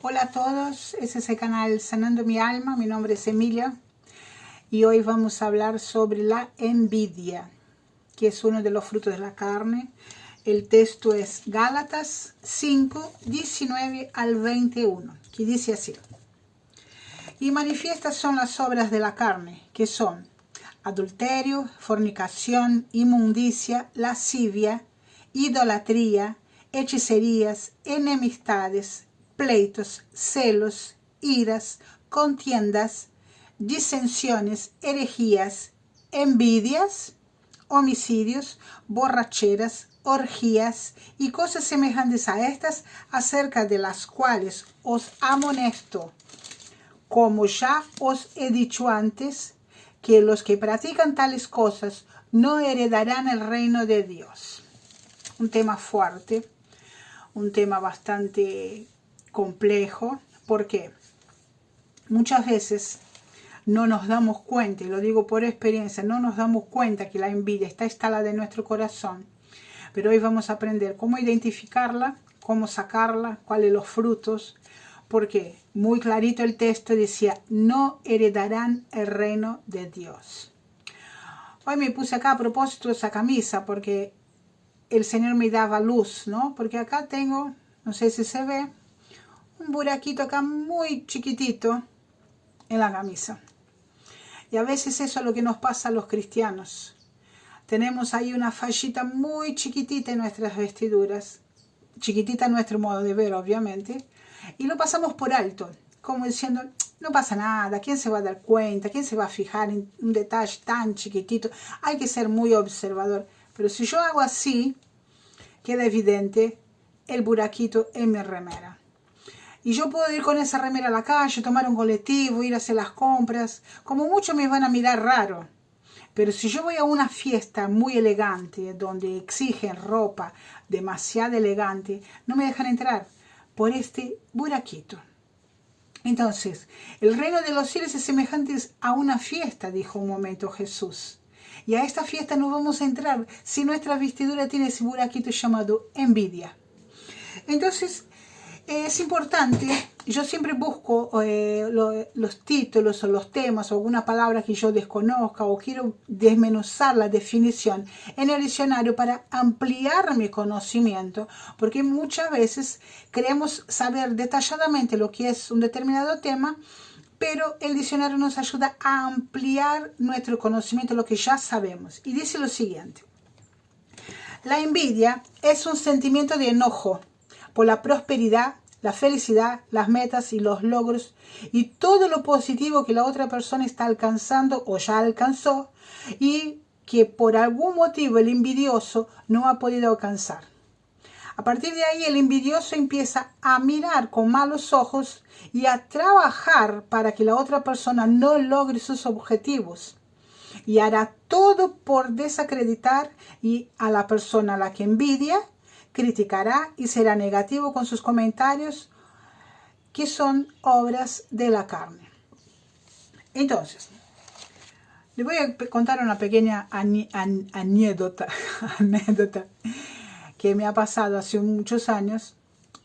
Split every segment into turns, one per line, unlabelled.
Hola a todos, este es el canal Sanando mi Alma, mi nombre es Emilia y hoy vamos a hablar sobre la envidia, que es uno de los frutos de la carne. El texto es Gálatas 5, 19 al 21, que dice así: y manifiestas son las obras de la carne, que son adulterio, fornicación, inmundicia, lascivia, idolatría, hechicerías, enemistades, pleitos, celos, iras, contiendas, disensiones, herejías, envidias, homicidios, borracheras, orgías y cosas semejantes a estas, acerca de las cuales os amonesto, como ya os he dicho antes, que los que practican tales cosas no heredarán el reino de Dios. Un tema fuerte, un tema bastante complejo, porque muchas veces no nos damos cuenta, y lo digo por experiencia, no nos damos cuenta que la envidia está instalada en nuestro corazón, pero hoy vamos a aprender cómo identificarla, cómo sacarla, cuáles son los frutos, porque muy clarito el texto decía, no heredarán el reino de Dios. Hoy me puse acá a propósito de esa camisa, porque el Señor me daba luz, ¿no? Porque acá tengo, no sé si se ve, un buraquito acá muy chiquitito en la camisa. Y a veces eso es lo que nos pasa a los cristianos. Tenemos ahí una fallita muy chiquitita en nuestras vestiduras, chiquitita en nuestro modo de ver, obviamente, y lo pasamos por alto, como diciendo, no pasa nada, ¿quién se va a dar cuenta? ¿Quién se va a fijar en un detalle tan chiquitito? Hay que ser muy observador. Pero si yo hago así, queda evidente el buraquito en mi remera. Y yo puedo ir con esa remera a la calle, tomar un colectivo, ir a hacer las compras. Como mucho me van a mirar raro. Pero si yo voy a una fiesta muy elegante, donde exigen ropa demasiado elegante, no me dejan entrar por este buraquito. Entonces, el reino de los cielos es semejante a una fiesta, dijo un momento Jesús. Y a esta fiesta no vamos a entrar si nuestra vestidura tiene ese buraquito llamado envidia. Entonces, es importante, yo siempre busco los títulos o los temas o alguna palabra que yo desconozca o quiero desmenuzar la definición en el diccionario para ampliar mi conocimiento, porque muchas veces queremos saber detalladamente lo que es un determinado tema, pero el diccionario nos ayuda a ampliar nuestro conocimiento, lo que ya sabemos. Y dice lo siguiente: la envidia es un sentimiento de enojo por la prosperidad, la felicidad, las metas y los logros y todo lo positivo que la otra persona está alcanzando o ya alcanzó y que por algún motivo el envidioso no ha podido alcanzar. A partir de ahí el envidioso empieza a mirar con malos ojos y a trabajar para que la otra persona no logre sus objetivos. Y hará todo por desacreditar a la persona a la que envidia, criticará y será negativo con sus comentarios, que son obras de la carne. Entonces, les voy a contar una pequeña anécdota que me ha pasado hace muchos años.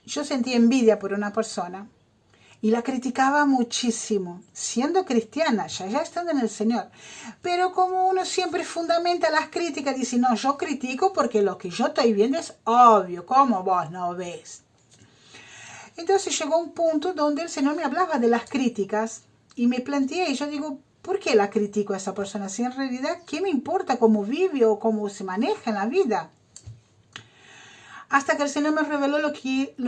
Yo sentí envidia por una persona y la criticaba muchísimo, siendo cristiana, ya estando en el Señor. Pero como uno siempre fundamenta las críticas, dice, no, yo critico porque lo que yo estoy viendo es obvio, ¿cómo vos no ves? Entonces llegó un punto donde el Señor me hablaba de las críticas y me planteé, y yo digo, ¿por qué la critico a esa persona? Si en realidad, ¿qué me importa cómo vive o cómo se maneja en la vida? Hasta que el Señor me reveló lo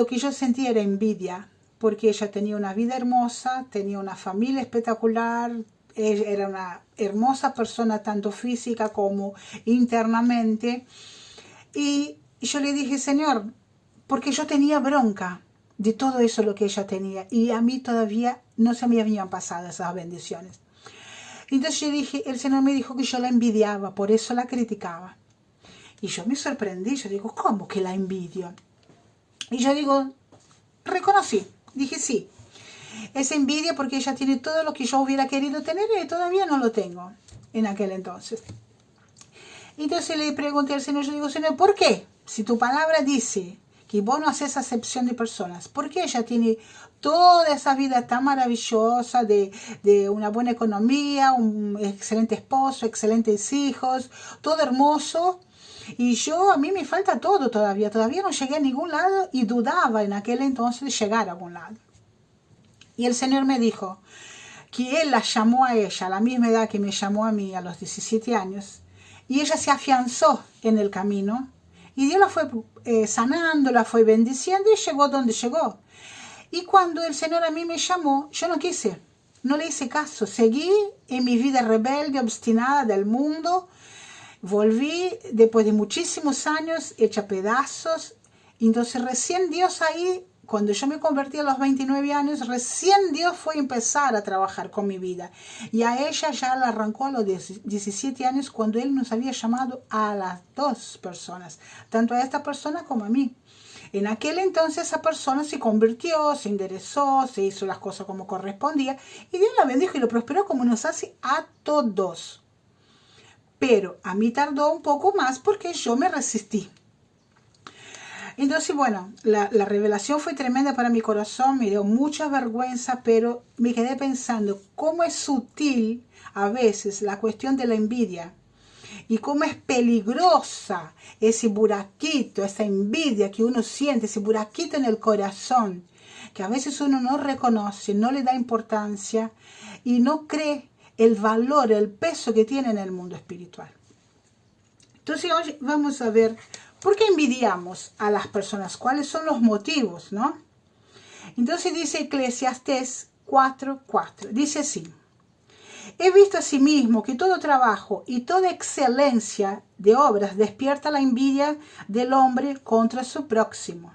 que yo sentía era envidia, porque ella tenía una vida hermosa, tenía una familia espectacular, ella era una hermosa persona tanto física como internamente. Y yo le dije, Señor, porque yo tenía bronca de todo eso lo que ella tenía y a mí todavía no se me habían pasado esas bendiciones. Entonces yo dije, el Señor me dijo que yo la envidiaba, por eso la criticaba. Y yo me sorprendí, yo digo, ¿cómo que la envidio? Y yo digo, reconocí, dije sí, es envidia porque ella tiene todo lo que yo hubiera querido tener y todavía no lo tengo en aquel entonces. Entonces le pregunté al Señor, yo digo, Señor, ¿por qué? Si tu palabra dice que vos no haces acepción de personas, porque ella tiene toda esa vida tan maravillosa de una buena economía, un excelente esposo, excelentes hijos, todo hermoso, y a mí me falta todo todavía no llegué a ningún lado y dudaba en aquel entonces de llegar a algún lado. Y el Señor me dijo que Él la llamó a ella a la misma edad que me llamó a mí, a los 17 años, y ella se afianzó en el camino, y Dios la fue sanando, la fue bendiciendo, y llegó donde llegó. Y cuando el Señor a mí me llamó, yo no quise, no le hice caso, seguí en mi vida rebelde, obstinada del mundo, volví después de muchísimos años hecha pedazos. Entonces recién Dios ahí, cuando yo me convertí a los 29 años, recién Dios fue a empezar a trabajar con mi vida. Y a ella ya la arrancó a los 17 años, cuando Él nos había llamado a las dos personas, tanto a esta persona como a mí. En aquel entonces esa persona se convirtió, se enderezó, se hizo las cosas como correspondía, y Dios la bendijo y lo prosperó como nos hace a todos. Pero a mí tardó un poco más porque yo me resistí. Entonces, bueno, la revelación fue tremenda para mi corazón, me dio mucha vergüenza, pero me quedé pensando cómo es sutil a veces la cuestión de la envidia y cómo es peligrosa ese buraquito, esa envidia que uno siente, ese buraquito en el corazón, que a veces uno no reconoce, no le da importancia y no cree el valor, el peso que tiene en el mundo espiritual. Entonces hoy vamos a ver por qué envidiamos a las personas, cuáles son los motivos, ¿no? Entonces dice Eclesiastés 4:4, dice así: he visto asimismo que todo trabajo y toda excelencia de obras despierta la envidia del hombre contra su próximo.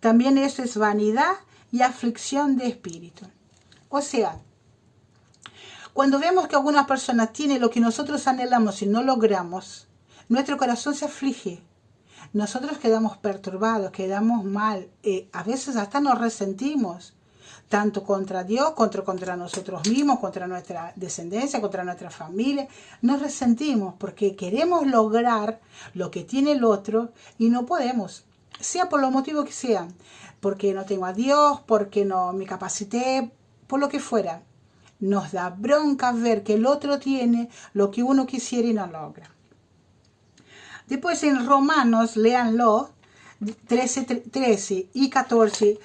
También eso es vanidad y aflicción de espíritu. O sea, cuando vemos que alguna persona tiene lo que nosotros anhelamos y no logramos, nuestro corazón se aflige. Nosotros quedamos perturbados, quedamos mal. A veces hasta nos resentimos, tanto contra Dios, contra nosotros mismos, contra nuestra descendencia, contra nuestra familia. Nos resentimos porque queremos lograr lo que tiene el otro y no podemos, sea por los motivos que sean, porque no tengo a Dios, porque no me capacité, por lo que fuera. Nos da bronca ver que el otro tiene lo que uno quisiera y no logra. Después en Romanos, léanlo, 13 y 14,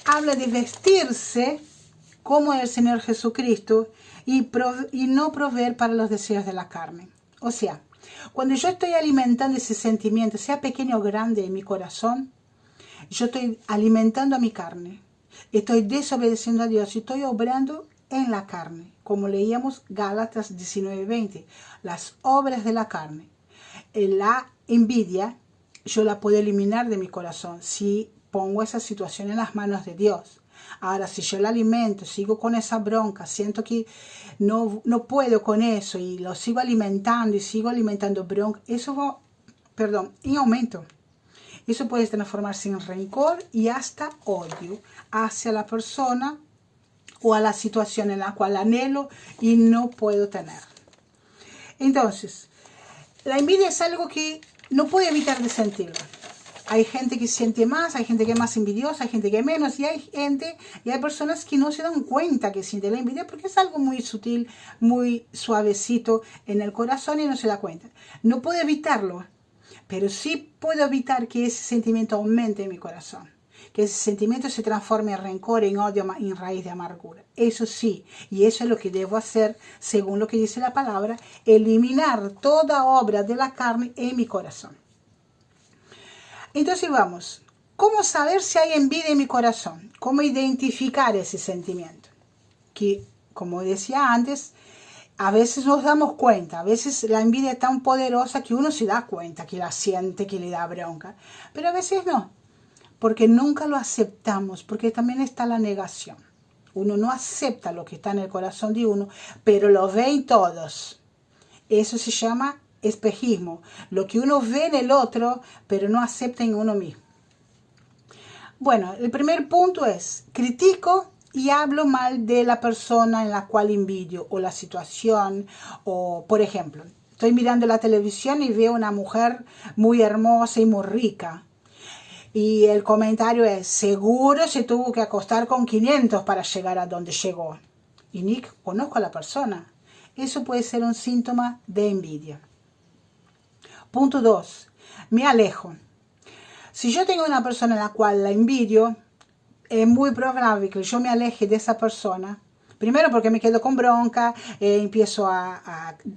habla de vestirse como el Señor Jesucristo y no proveer para los deseos de la carne. O sea, cuando yo estoy alimentando ese sentimiento, sea pequeño o grande en mi corazón, yo estoy alimentando a mi carne. Estoy desobedeciendo a Dios y estoy obrando en la carne, como leíamos Gálatas 19:20, las obras de la carne. La envidia yo la puedo eliminar de mi corazón si pongo esa situación en las manos de Dios. Ahora, si yo la alimento, sigo con esa bronca, siento que no puedo con eso y lo sigo alimentando y sigo alimentando bronca, eso va, en aumento. Eso puede transformarse en rencor y hasta odio hacia la persona o a la situación en la cual anhelo y no puedo tener. Entonces, la envidia es algo que no puedo evitar de sentirlo. Hay gente que siente más, hay gente que es más envidiosa, hay gente que menos, y hay personas que no se dan cuenta que siente la envidia porque es algo muy sutil, muy suavecito en el corazón y no se da cuenta. No puedo evitarlo, pero sí puedo evitar que ese sentimiento aumente en mi corazón, que ese sentimiento se transforme en rencor, en odio, en raíz de amargura. Eso sí, y eso es lo que debo hacer, según lo que dice la palabra, eliminar toda obra de la carne en mi corazón. Entonces vamos, ¿cómo saber si hay envidia en mi corazón? ¿Cómo identificar ese sentimiento? Que, como decía antes, a veces nos damos cuenta, a veces la envidia es tan poderosa que uno se da cuenta, que la siente, que le da bronca, pero a veces no. Porque nunca lo aceptamos, porque también está la negación. Uno no acepta lo que está en el corazón de uno, pero lo ven todos. Eso se llama espejismo. Lo que uno ve en el otro, pero no acepta en uno mismo. Bueno, el primer punto es, critico y hablo mal de la persona en la cual envidio, o la situación, o por ejemplo, estoy mirando la televisión y veo una mujer muy hermosa y muy rica. y el comentario es, seguro se tuvo que acostar con 500 para llegar a donde llegó. Y ni conozco a la persona. Eso puede ser un síntoma de envidia. Punto 2. Me alejo. Si yo tengo una persona en la cual la envidio, es muy probable que yo me aleje de esa persona. Primero porque me quedo con bronca, empiezo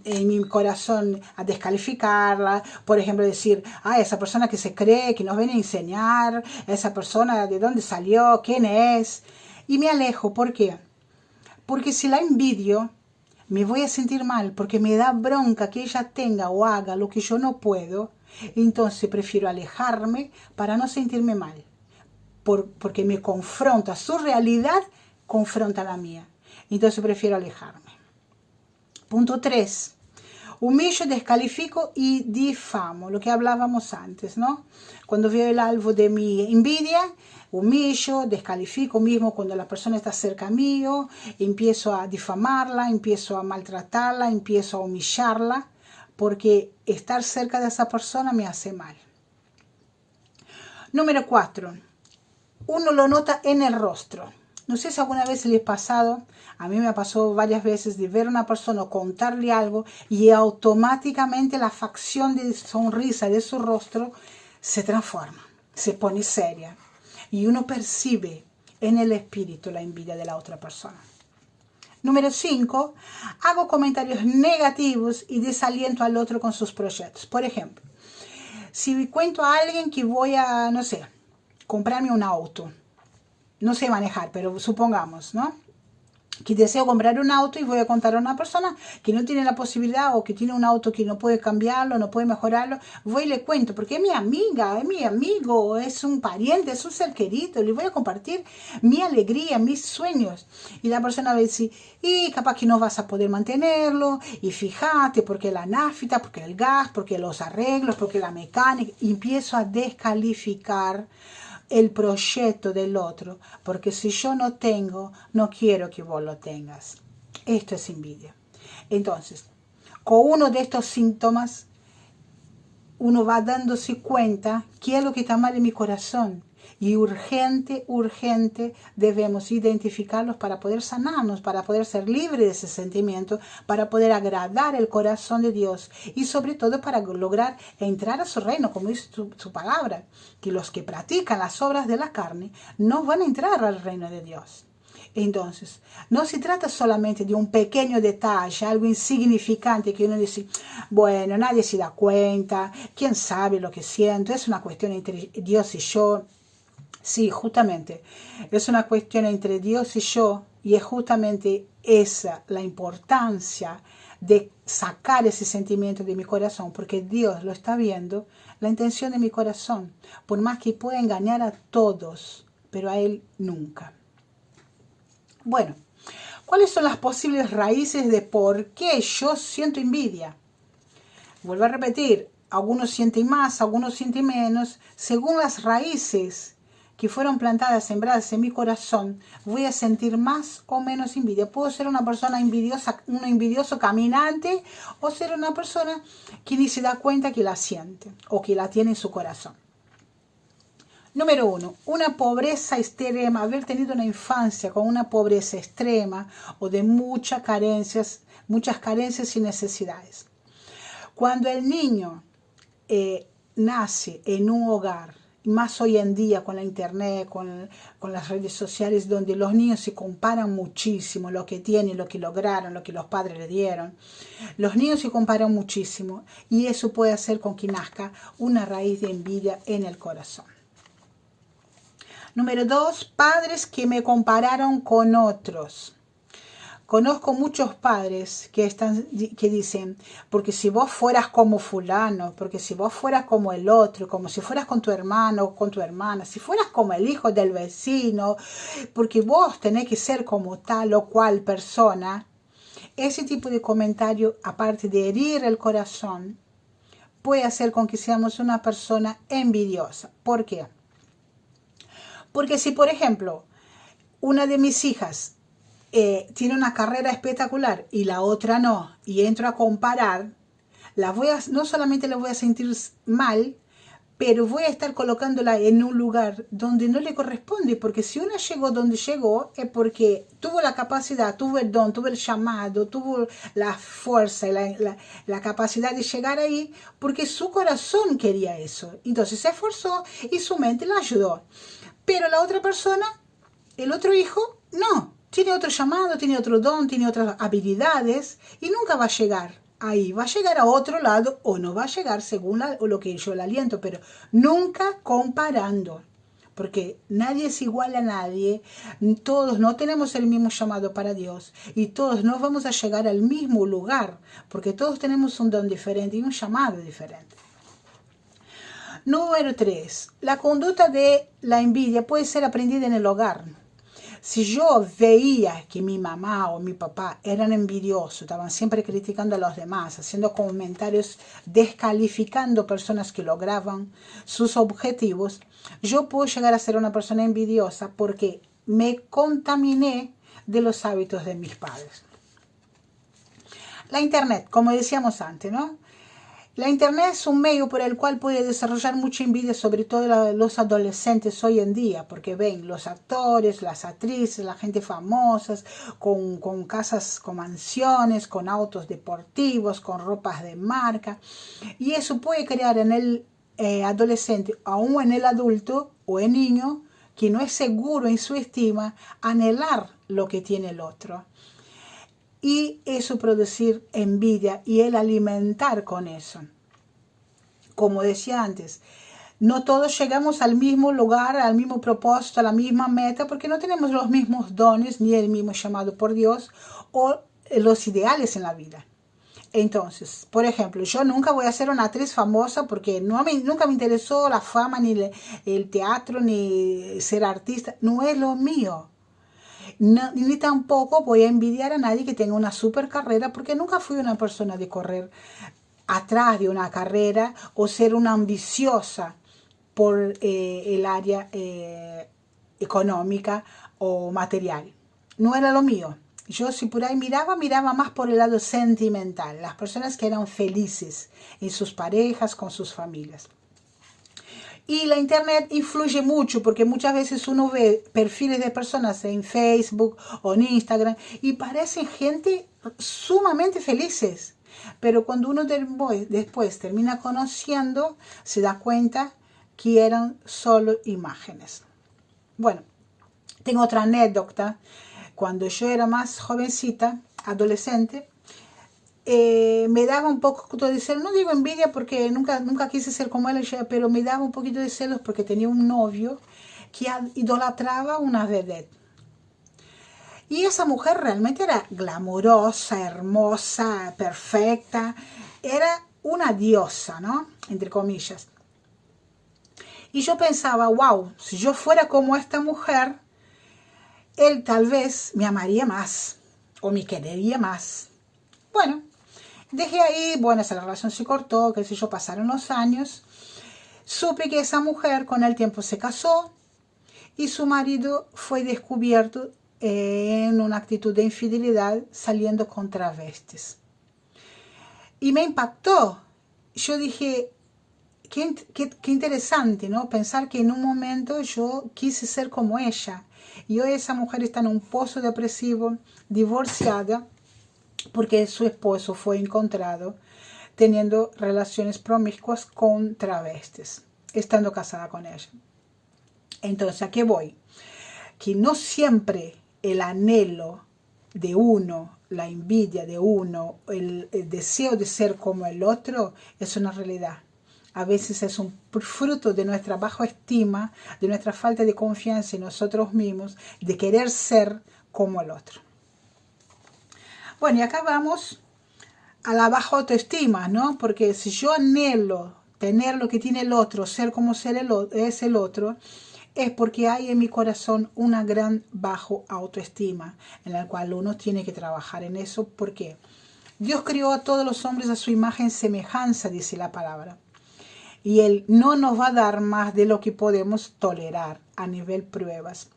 en mi corazón a descalificarla. Por ejemplo, decir, esa persona que se cree, que nos viene a enseñar, esa persona de dónde salió, quién es. Y me alejo, ¿por qué? Porque si la envidio, me voy a sentir mal, porque me da bronca que ella tenga o haga lo que yo no puedo. Entonces prefiero alejarme para no sentirme mal. Porque me confronta, su realidad confronta la mía. Entonces prefiero alejarme. Punto 3. Humillo, descalifico y difamo, lo que hablábamos antes, ¿no? Cuando veo algo de mi envidia, humillo, descalifico mismo cuando la persona está cerca mío, empiezo a difamarla, empiezo a maltratarla, empiezo a humillarla, porque estar cerca de esa persona me hace mal. Número 4. Uno lo nota en el rostro. No sé si alguna vez les ha pasado, a mí me pasó varias veces de ver a una persona o contarle algo y automáticamente la facción de sonrisa de su rostro se transforma, se pone seria. Y uno percibe en el espíritu la envidia de la otra persona. Número 5, hago comentarios negativos y desaliento al otro con sus proyectos. Por ejemplo, si cuento a alguien que voy a, no sé, comprarme un auto. No sé manejar, pero supongamos, ¿no? Que deseo comprar un auto y voy a contar a una persona que no tiene la posibilidad o que tiene un auto que no puede cambiarlo, no puede mejorarlo. Voy y le cuento, porque es mi amiga, es mi amigo, es un pariente, es un ser querido. Le voy a compartir mi alegría, mis sueños. Y la persona va a decir, y capaz que no vas a poder mantenerlo, y fíjate, porque la nafta, porque el gas, porque los arreglos, porque la mecánica. Y empiezo a descalificar el proyecto del otro, porque si yo no tengo, no quiero que vos lo tengas. Esto es envidia. Entonces, con uno de estos síntomas, uno va dándose cuenta qué es lo que está mal en mi corazón. Y urgente debemos identificarlos para poder sanarnos, para poder ser libres de ese sentimiento, para poder agradar el corazón de Dios y sobre todo para lograr entrar a su reino, como dice su palabra, que los que practican las obras de la carne no van a entrar al reino de Dios. Entonces, no se trata solamente de un pequeño detalle, algo insignificante que uno dice, bueno, nadie se da cuenta, quién sabe lo que siento, es una cuestión entre Dios y yo. Sí, justamente, es una cuestión entre Dios y yo, y es justamente esa la importancia de sacar ese sentimiento de mi corazón, porque Dios lo está viendo, la intención de mi corazón, por más que pueda engañar a todos, pero a Él nunca. Bueno, ¿cuáles son las posibles raíces de por qué yo siento envidia? Vuelvo a repetir, algunos sienten más, algunos sienten menos, según las raíces que fueron plantadas, sembradas en mi corazón, voy a sentir más o menos envidia. Puedo ser una persona envidiosa, un envidioso caminante, o ser una persona que ni se da cuenta que la siente o que la tiene en su corazón. Número 1, una pobreza extrema, haber tenido una infancia con una pobreza extrema o de muchas carencias y necesidades. Cuando el niño nace en un hogar, más hoy en día con la internet, con las redes sociales, donde los niños se comparan muchísimo, lo que tienen, lo que lograron, lo que los padres le dieron. Los niños se comparan muchísimo y eso puede hacer con que nazca una raíz de envidia en el corazón. Número 2, padres que me compararon con otros. Conozco muchos padres que dicen, porque si vos fueras como fulano, porque si vos fueras como el otro, como si fueras con tu hermano o con tu hermana, si fueras como el hijo del vecino, porque vos tenés que ser como tal o cual persona. Ese tipo de comentario, aparte de herir el corazón, puede hacer con que seamos una persona envidiosa. ¿Por qué? Porque si, por ejemplo, una de mis hijas tiene una carrera espectacular y la otra no, y entro a comparar, no solamente la voy a sentir mal, pero voy a estar colocándola en un lugar donde no le corresponde, porque si una llegó donde llegó es porque tuvo la capacidad, tuvo el don, tuvo el llamado, tuvo la fuerza y la capacidad de llegar ahí, porque su corazón quería eso. Entonces se esforzó y su mente la ayudó. Pero la otra persona, el otro hijo, no. Tiene otro llamado, tiene otro don, tiene otras habilidades y nunca va a llegar ahí. Va a llegar a otro lado o no va a llegar según lo que yo le aliento, pero nunca comparando. Porque nadie es igual a nadie, todos no tenemos el mismo llamado para Dios y todos no vamos a llegar al mismo lugar, porque todos tenemos un don diferente y un llamado diferente. Número 3. La conducta de la envidia puede ser aprendida en el hogar. Si yo veía que mi mamá o mi papá eran envidiosos, estaban siempre criticando a los demás, haciendo comentarios descalificando personas que lograban sus objetivos, yo puedo llegar a ser una persona envidiosa porque me contaminé de los hábitos de mis padres. La internet, como decíamos antes, ¿no? La internet es un medio por el cual puede desarrollar mucha envidia, sobre todo los adolescentes hoy en día, porque ven los actores, las actrices, la gente famosa, con casas, con mansiones, con autos deportivos, con ropas de marca. Y eso puede crear en el adolescente, aún en el adulto o el niño, que no es seguro en su estima, anhelar lo que tiene el otro. Y eso producir envidia y el alimentar con eso. Como decía antes, no todos llegamos al mismo lugar, al mismo propósito, a la misma meta, porque no tenemos los mismos dones ni el mismo llamado por Dios o los ideales en la vida. Entonces, por ejemplo, yo nunca voy a ser una actriz famosa porque nunca me interesó la fama, ni el teatro, ni ser artista. No es lo mío. No, ni tampoco voy a envidiar a nadie que tenga una super carrera, porque nunca fui una persona de correr atrás de una carrera o ser una ambiciosa por el área económica o material. No era lo mío. Yo, si por ahí miraba más por el lado sentimental, las personas que eran felices en sus parejas, con sus familias. Y la internet influye mucho porque muchas veces uno ve perfiles de personas en Facebook o en Instagram y parecen gente sumamente felices. Pero cuando uno después termina conociendo, se da cuenta que eran solo imágenes. Bueno, tengo otra anécdota. Cuando yo era más jovencita, adolescente, me daba un poco de celos, no digo envidia porque nunca quise ser como él, pero me daba un poquito de celos porque tenía un novio que idolatraba una vedette. Y esa mujer realmente era glamurosa, hermosa, perfecta, era una diosa, ¿no? Entre comillas. Y yo pensaba, wow, si yo fuera como esta mujer, él tal vez me amaría más o me querería más. Bueno, dejé ahí, bueno, esa relación se cortó, qué sé yo, pasaron los años. Supe que esa mujer con el tiempo se casó y su marido fue descubierto en una actitud de infidelidad saliendo con travestis. Y me impactó. Yo dije, qué interesante, ¿no? Pensar que en un momento yo quise ser como ella. Y hoy esa mujer está en un pozo depresivo, divorciada, porque su esposo fue encontrado teniendo relaciones promiscuas con travestis, estando casada con ella. Entonces, ¿a qué voy? Que no siempre el anhelo de uno, la envidia de uno, el deseo de ser como el otro, es una realidad. A veces es un fruto de nuestra baja estima, de nuestra falta de confianza en nosotros mismos, de querer ser como el otro. Bueno, y acá vamos a la baja autoestima, ¿no? Porque si yo anhelo tener lo que tiene el otro, ser como es el otro, es porque hay en mi corazón una gran baja autoestima, en la cual uno tiene que trabajar en eso. ¿Por qué? Dios creó a todos los hombres a su imagen y semejanza, dice la palabra. Y Él no nos va a dar más de lo que podemos tolerar a nivel pruebas.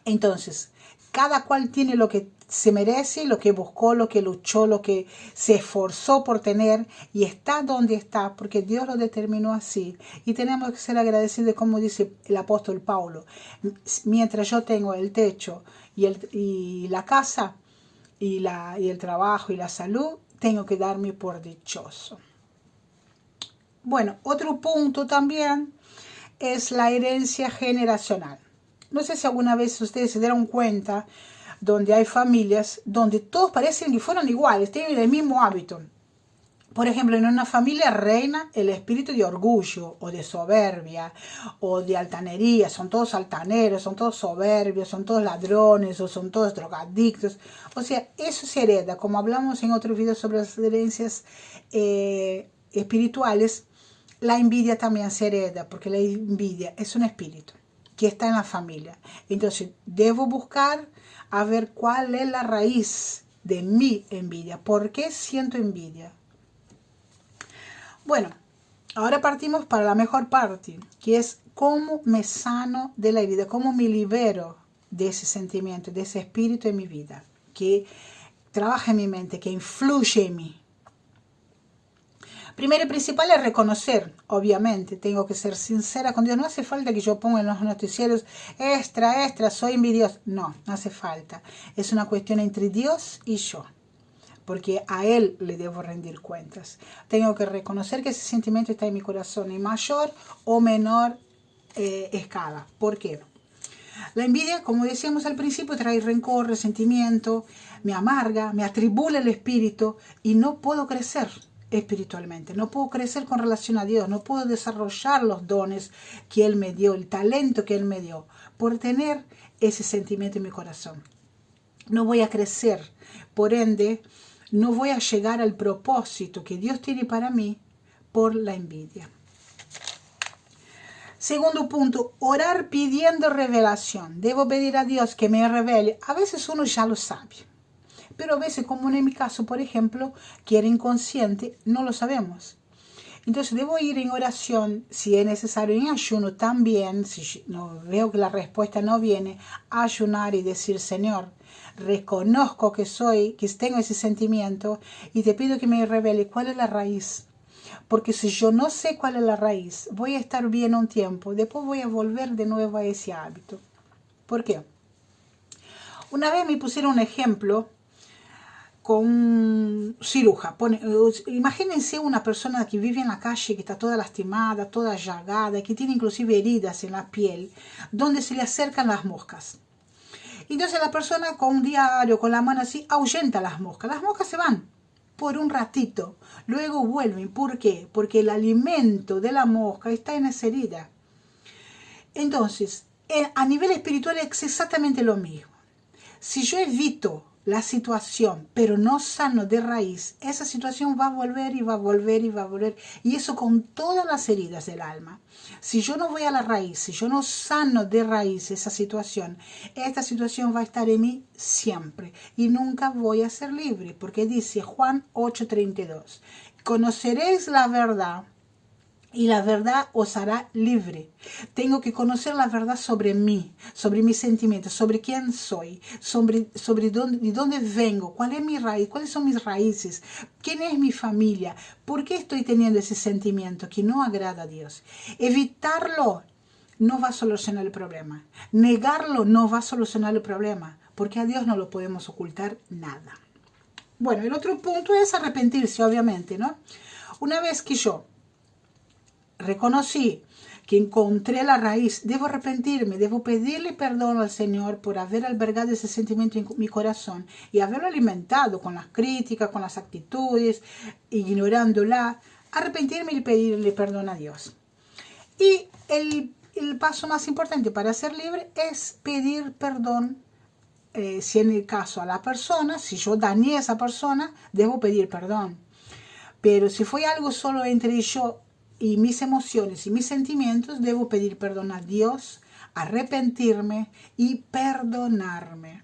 Entonces, cada cual tiene lo que se merece, lo que buscó, lo que luchó, lo que se esforzó por tener y está donde está porque Dios lo determinó así. Y tenemos que ser agradecidos, como dice el apóstol Pablo. Mientras yo tengo el techo y la casa y el trabajo y la salud, tengo que darme por dichoso. Bueno, otro punto también es la herencia generacional. No sé si alguna vez ustedes se dieron cuenta donde hay familias donde todos parecen que fueron iguales, tienen el mismo hábito. Por ejemplo, en una familia reina el espíritu de orgullo o de soberbia o de altanería. Son todos altaneros, son todos soberbios, son todos ladrones o son todos drogadictos. O sea, eso se hereda. Como hablamos en otro video sobre las herencias espirituales, la envidia también se hereda porque la envidia es un espíritu que está en la familia. Entonces, debo buscar a ver cuál es la raíz de mi envidia. ¿Por qué siento envidia? Bueno, ahora partimos para la mejor parte, que es cómo me sano de la herida, cómo me libero de ese sentimiento, de ese espíritu en mi vida, que trabaja en mi mente, que influye en mí. Primero y principal es reconocer, obviamente, tengo que ser sincera con Dios. No hace falta que yo ponga en los noticieros, extra, soy envidioso. No, no hace falta. Es una cuestión entre Dios y yo, porque a Él le debo rendir cuentas. Tengo que reconocer que ese sentimiento está en mi corazón en mayor o menor escala. ¿Por qué? La envidia, como decíamos al principio, trae rencor, resentimiento, me amarga, me atribula el espíritu y no puedo crecer espiritualmente, no puedo crecer con relación a Dios, no puedo desarrollar los dones que Él me dio, el talento que Él me dio, por tener ese sentimiento en mi corazón. No voy a crecer, por ende, no voy a llegar al propósito que Dios tiene para mí por la envidia. Segundo punto, orar pidiendo revelación. Debo pedir a Dios que me revele. A veces uno ya lo sabe, pero a veces, como en mi caso, por ejemplo, que era inconsciente, no lo sabemos. Entonces debo ir en oración, si es necesario, en ayuno también, si no veo que la respuesta no viene, ayunar y decir, Señor, reconozco que tengo ese sentimiento y te pido que me revele cuál es la raíz. Porque si yo no sé cuál es la raíz, voy a estar bien un tiempo, después voy a volver de nuevo a ese hábito. ¿Por qué? Una vez me pusieron un ejemplo con un cirujano. Imagínense una persona que vive en la calle, que está toda lastimada, toda llagada, que tiene inclusive heridas en la piel, donde se le acercan las moscas. Entonces la persona con un diario, con la mano así, ahuyenta las moscas. Las moscas se van por un ratito, luego vuelven. ¿Por qué? Porque el alimento de la mosca está en esa herida. Entonces, a nivel espiritual es exactamente lo mismo. Si yo evito la situación, pero no sano de raíz, esa situación va a volver y va a volver y va a volver. Y eso con todas las heridas del alma. Si yo no voy a la raíz, si yo no sano de raíz esa situación, esta situación va a estar en mí siempre. Y nunca voy a ser libre. Porque dice Juan 8:32, conoceréis la verdad y la verdad os hará libre. Tengo que conocer la verdad sobre mí, sobre mis sentimientos, sobre quién soy, sobre de dónde vengo, cuál es mi raíz, cuáles son mis raíces, quién es mi familia, por qué estoy teniendo ese sentimiento que no agrada a Dios. Evitarlo no va a solucionar el problema. Negarlo no va a solucionar el problema, porque a Dios no lo podemos ocultar nada. Bueno, el otro punto es arrepentirse, obviamente, ¿no? Una vez que yo reconocí que encontré la raíz, debo arrepentirme, debo pedirle perdón al Señor por haber albergado ese sentimiento en mi corazón y haberlo alimentado con las críticas, con las actitudes, ignorándola. Arrepentirme y pedirle perdón a Dios. Y el paso más importante para ser libre es pedir perdón. Si en el caso a la persona, si yo dañé a esa persona, debo pedir perdón. Pero si fue algo solo entre yo y mis emociones y mis sentimientos, debo pedir perdón a Dios, arrepentirme y perdonarme.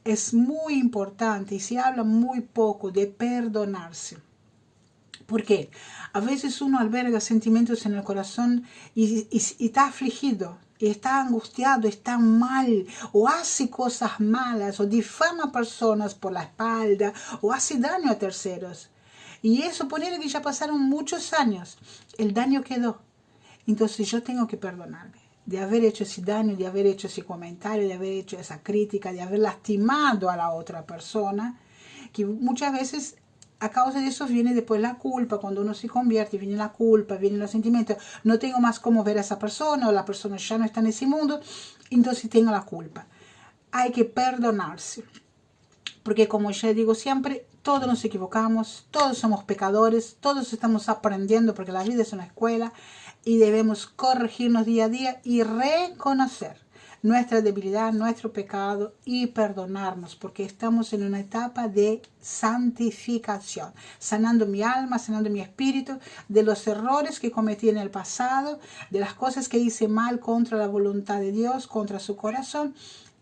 Es muy importante y se habla muy poco de perdonarse. ¿Por qué? A veces uno alberga sentimientos en el corazón y está afligido está angustiado, está mal, o hace cosas malas, o difama personas por la espalda, o hace daño a terceros. Y eso, poner que ya pasaron muchos años, el daño quedó. Entonces yo tengo que perdonarme de haber hecho ese daño, de haber hecho ese comentario, de haber hecho esa crítica, de haber lastimado a la otra persona, que muchas veces a causa de eso viene después la culpa. Cuando uno se convierte, viene la culpa, vienen los sentimientos. No tengo más cómo ver a esa persona, o la persona ya no está en ese mundo, entonces tengo la culpa. Hay que perdonarse. Porque como ya digo siempre, todos nos equivocamos, todos somos pecadores, todos estamos aprendiendo porque la vida es una escuela y debemos corregirnos día a día y reconocer nuestra debilidad, nuestro pecado y perdonarnos, porque estamos en una etapa de santificación, sanando mi alma, sanando mi espíritu de los errores que cometí en el pasado, de las cosas que hice mal contra la voluntad de Dios, contra su corazón,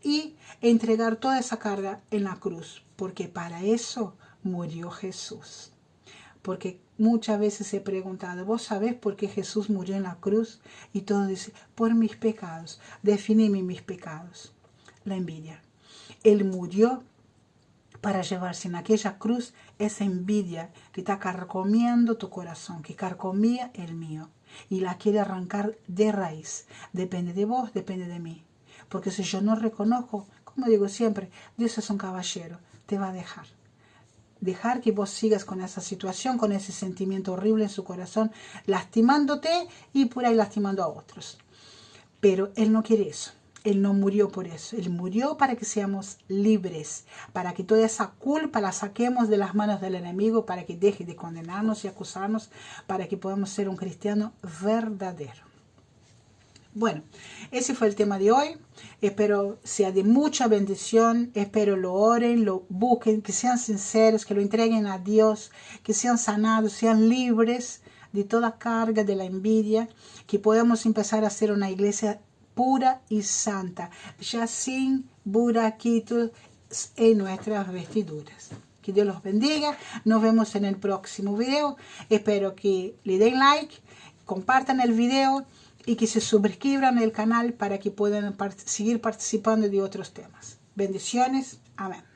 y entregar toda esa carga en la cruz, porque para eso murió Jesús. Porque muchas veces he preguntado, ¿vos sabés por qué Jesús murió en la cruz? Y todos dicen, por mis pecados. Definime mis pecados. La envidia. Él murió para llevarse en aquella cruz esa envidia que está carcomiendo tu corazón, que carcomía el mío, y la quiere arrancar de raíz. Depende de vos, depende de mí. Porque si yo no reconozco, como digo siempre, Dios es un caballero, te va a dejar. Dejar que vos sigas con esa situación, con ese sentimiento horrible en su corazón, lastimándote y por ahí lastimando a otros. Pero Él no quiere eso. Él no murió por eso. Él murió para que seamos libres, para que toda esa culpa la saquemos de las manos del enemigo, para que deje de condenarnos y acusarnos, para que podamos ser un cristiano verdadero. Bueno, ese fue el tema de hoy. Espero sea de mucha bendición. Espero lo oren, lo busquen, que sean sinceros, que lo entreguen a Dios, que sean sanados, sean libres de toda carga de la envidia, que podamos empezar a ser una iglesia pura y santa, ya sin buraquitos en nuestras vestiduras. Que Dios los bendiga. Nos vemos en el próximo video. Espero que le den like, compartan el video y que se suscriban al canal para que puedan seguir participando de otros temas. Bendiciones. Amén.